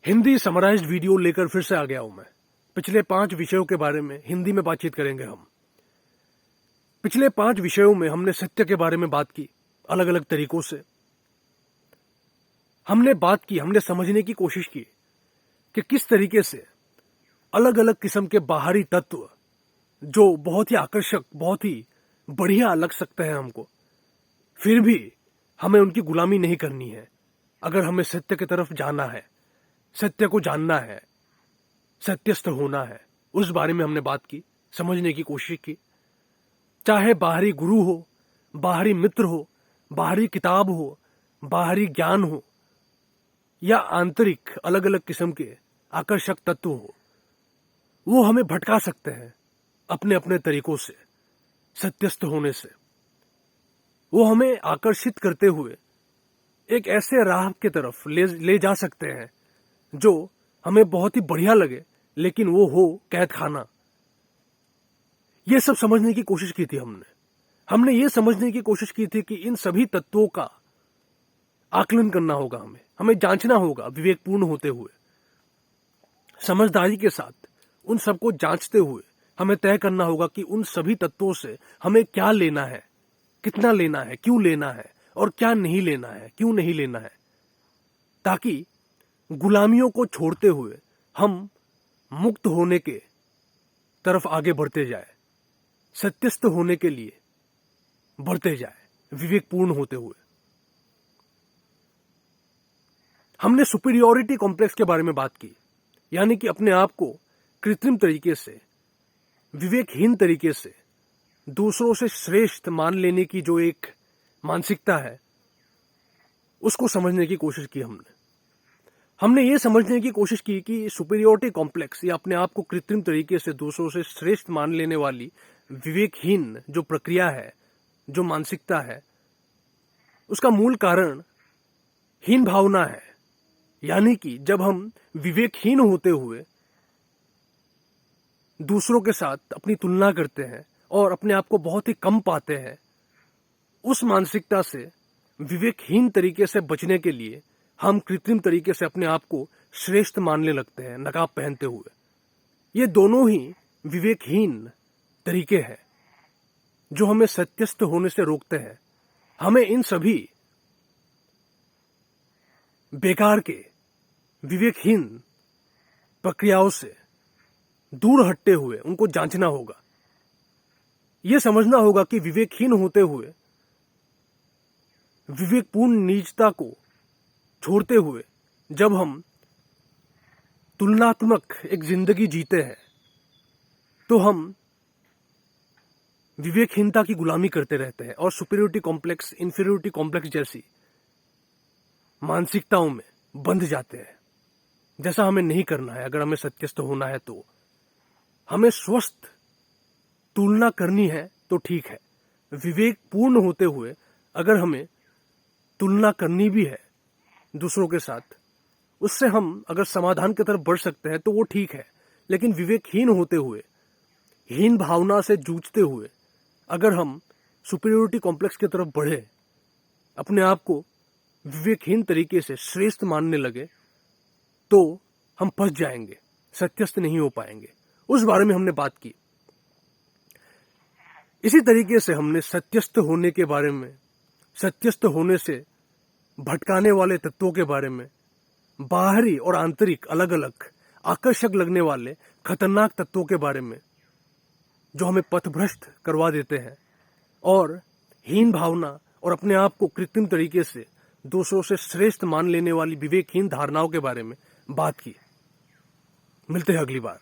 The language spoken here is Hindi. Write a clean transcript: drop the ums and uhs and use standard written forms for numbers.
हिंदी समराइज्ड वीडियो लेकर फिर से आ गया हूं मैं। पिछले 5 विषयों के बारे में हिंदी में बातचीत करेंगे हम। पिछले 5 विषयों में हमने सत्य के बारे में बात की, अलग अलग तरीकों से हमने समझने की कोशिश की कि किस तरीके से अलग अलग किस्म के बाहरी तत्व जो बहुत ही आकर्षक, बहुत ही बढ़िया लग सकते हैं हमको, फिर भी हमें उनकी गुलामी नहीं करनी है। अगर हमें सत्य की तरफ जाना है, सत्य को जानना है, सत्यस्थ होना है, उस बारे में हमने बात की, समझने की कोशिश की। चाहे बाहरी गुरु हो, बाहरी मित्र हो, बाहरी किताब हो, बाहरी ज्ञान हो, या आंतरिक अलग अलग किस्म के आकर्षक तत्व हो, वो हमें भटका सकते हैं अपने अपने तरीकों से, सत्यस्थ होने से। वो हमें आकर्षित करते हुए एक ऐसे राह की तरफ ले जा सकते हैं जो हमें बहुत ही बढ़िया लगे, लेकिन वो हो कैद खाना। ये सब समझने की कोशिश की थी हमने ये समझने की कोशिश की थी कि इन सभी तत्वों का आकलन करना होगा, हमें जांचना होगा, विवेकपूर्ण होते हुए, समझदारी के साथ उन सबको जांचते हुए हमें तय करना होगा कि उन सभी तत्वों से हमें क्या लेना है, कितना लेना है, क्यों लेना है, और क्या नहीं लेना है, क्यों नहीं लेना है, ताकि गुलामियों को छोड़ते हुए हम मुक्त होने के तरफ आगे बढ़ते जाए, सत्यस्थ होने के लिए बढ़ते जाए, विवेकपूर्ण होते हुए। हमने सुपीरियोरिटी कॉम्प्लेक्स के बारे में बात की, यानी कि अपने आप को कृत्रिम तरीके से, विवेकहीन तरीके से दूसरों से श्रेष्ठ मान लेने की जो एक मानसिकता है, उसको समझने की कोशिश की हमने ये समझने की कोशिश की कि सुपीरियोरिटी कॉम्प्लेक्स या अपने आप को कृत्रिम तरीके से दूसरों से श्रेष्ठ मान लेने वाली विवेकहीन जो प्रक्रिया है, जो मानसिकता है, उसका मूल कारण हीन भावना है। यानी कि जब हम विवेकहीन होते हुए दूसरों के साथ अपनी तुलना करते हैं और अपने आप को बहुत ही कम पाते हैं, उस मानसिकता से विवेकहीन तरीके से बचने के लिए हम कृत्रिम तरीके से अपने आप को श्रेष्ठ मानने लगते हैं, नकाब पहनते हुए। ये दोनों ही विवेकहीन तरीके हैं जो हमें सत्यस्थ होने से रोकते हैं। हमें इन सभी बेकार के विवेकहीन प्रक्रियाओं से दूर हटते हुए उनको जांचना होगा। यह समझना होगा कि विवेकहीन होते हुए, विवेकपूर्ण नीचता को छोड़ते हुए जब हम तुलनात्मक एक जिंदगी जीते हैं, तो हम विवेकहीनता की गुलामी करते रहते हैं और सुपीरियोरिटी कॉम्प्लेक्स, इंफीरियोरिटी कॉम्प्लेक्स जैसी मानसिकताओं में बंध जाते हैं, जैसा हमें नहीं करना है। अगर हमें सत्यस्थ होना है तो हमें स्वस्थ तुलना करनी है तो ठीक है। विवेकपूर्ण होते हुए अगर हमें तुलना करनी भी है दूसरों के साथ, उससे हम अगर समाधान की तरफ बढ़ सकते हैं तो वो ठीक है। लेकिन विवेकहीन होते हुए, हीन भावना से जूझते हुए अगर हम सुपीरियोरिटी कॉम्प्लेक्स की तरफ बढ़े, अपने आप को विवेकहीन तरीके से श्रेष्ठ मानने लगे, तो हम फंस जाएंगे, सत्यस्थ नहीं हो पाएंगे। उस बारे में हमने बात की। इसी तरीके से हमने सत्यस्थ होने के बारे में, सत्यस्थ होने से भटकाने वाले तत्वों के बारे में, बाहरी और आंतरिक अलग अलग आकर्षक लगने वाले खतरनाक तत्वों के बारे में जो हमें पथभ्रष्ट करवा देते हैं, और हीन भावना और अपने आप को कृत्रिम तरीके से दूसरों से श्रेष्ठ मान लेने वाली विवेकहीन धारणाओं के बारे में बात की। मिलते हैं अगली बार।